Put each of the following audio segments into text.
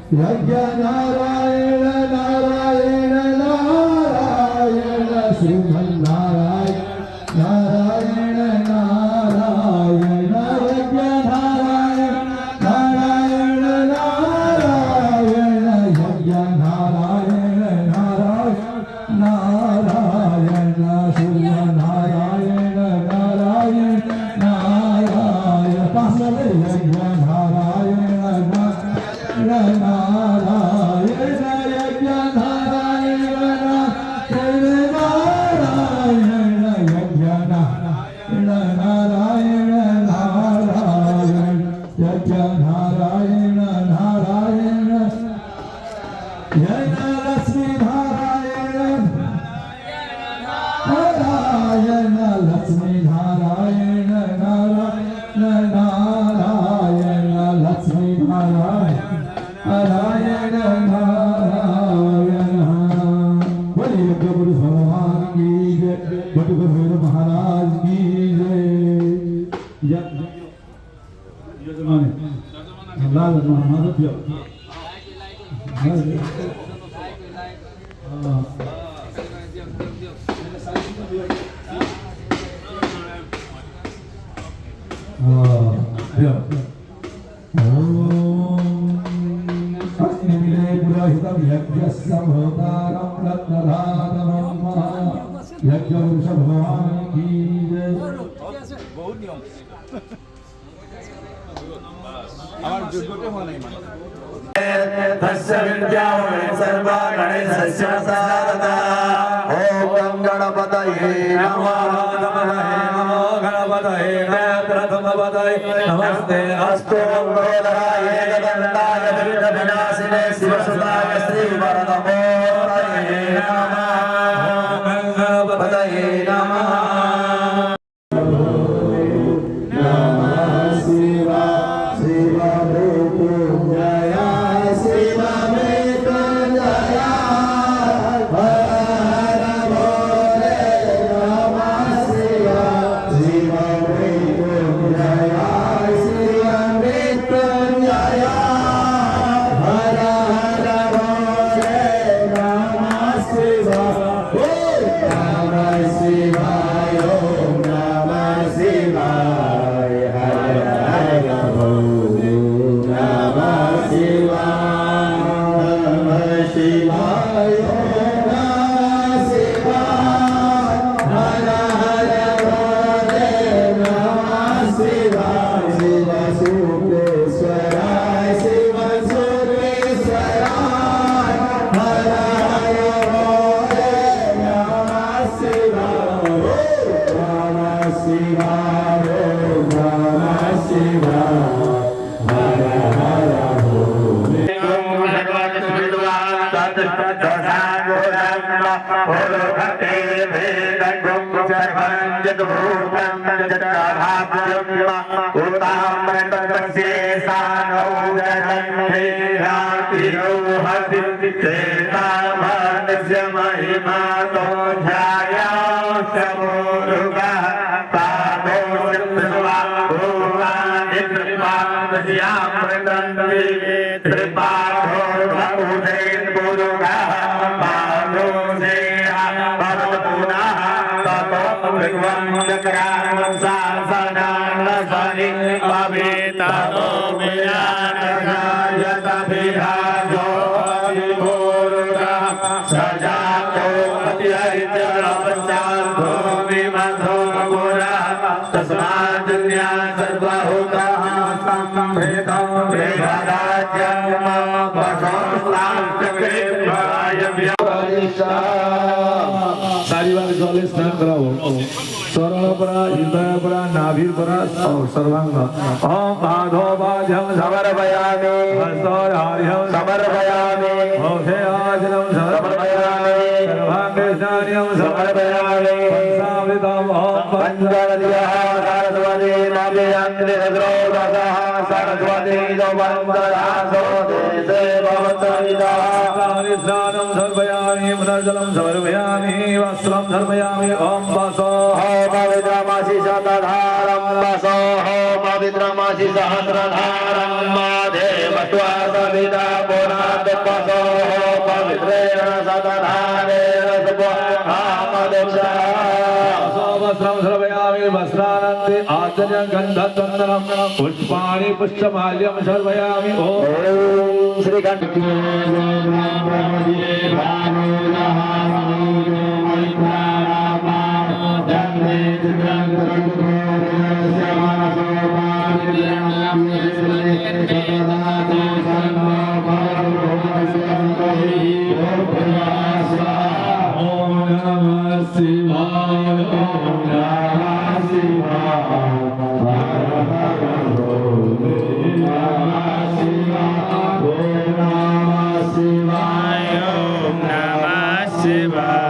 यज्ञ नारायण नारायण नारायण श्रीमन नारायण नारायण नारायण यज्ञ नारायण नारायण नारायण यज्ञ नारायण नारायण नारायण श्रीमन नारायण नारायण नारायण पासले यज्ञ नारायण नारायण यज्ञ नारायण नारायण यज्ञ नारायण नारायण यज्ञ नारायण नारायण यज्ञ लक्ष्मी नारायण नारायण लक्ष्मी नारायण नारायण नारायण लक्ष्मी नारायण नारायण नारायण बोलिए गुरु भगवान की जय बटुक महाराज की जय यजमाने लाल महाराज यज्ञ भगवान की जय बहुत नियम আমার যোগ্যতা হয় নাই মানে तस्य विद्यां सर्वा गणेशस्य सारदा ओम गणपतये नमः नमो गणपतये नमस्ते अस्तु मंगलाय जगन्नाथ विघ्नविनाशिने शिवसुताय श्रीवरदमूर्तये नमः गणपतये नमः सारीवार जले स्नान कराओ सरलपरा हृदयपरा नाभिरपरा सर्वांग ओम माधवाजं समर्पयामि हस्तहार्यं समर्पयामि मुखे आजनं समर्पयामि सर्वांगेशान्यं समर्पयामि पंचामृतम् ओम पंचवद्यः सरस्वती नव्ययन्त्रिद्रोदशः सरस्वती वन्दनासो देशे भवन्तविदः स्नानं समर्पयामि पुनर्जलं समर्पयामि वस्त्रं समर्पयामि ओम वसो पवित्रमासि शतधारं वसो पवित्रमासि सहस्रधारं माधे वत्वा सविता पुरा वस्त्रं सर्वयामि वस्त्रानन्ते आचर्य गन्धचन्दनं पुष्पाणि पुष्पमाल्यं सर्वयामि ओम श्री गणपति ओम नमः शिवाय ओम नमः शिवाय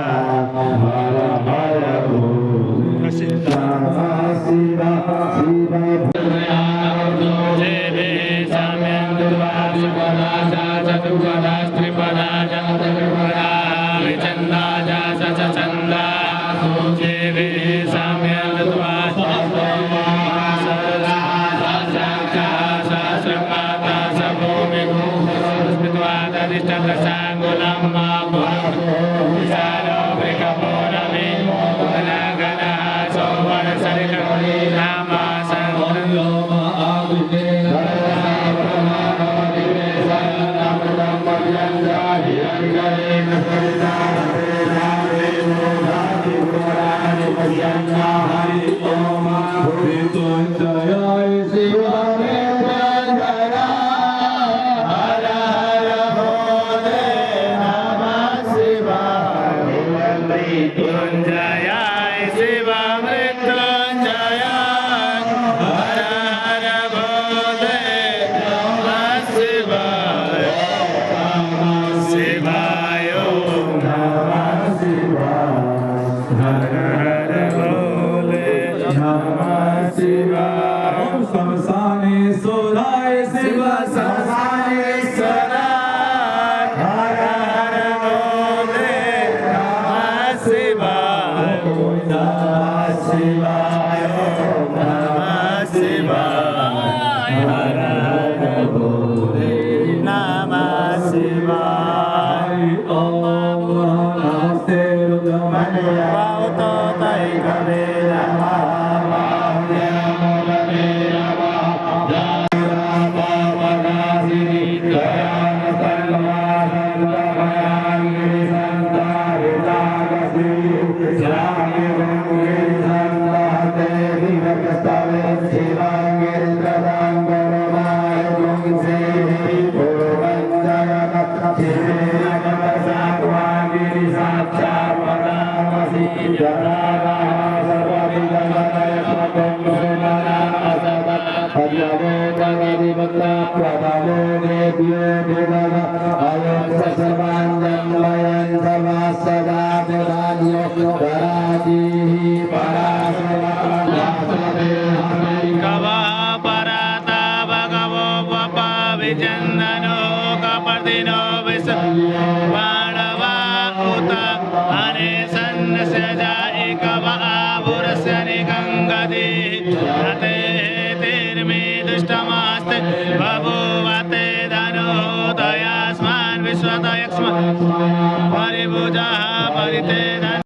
परिभुजा परिते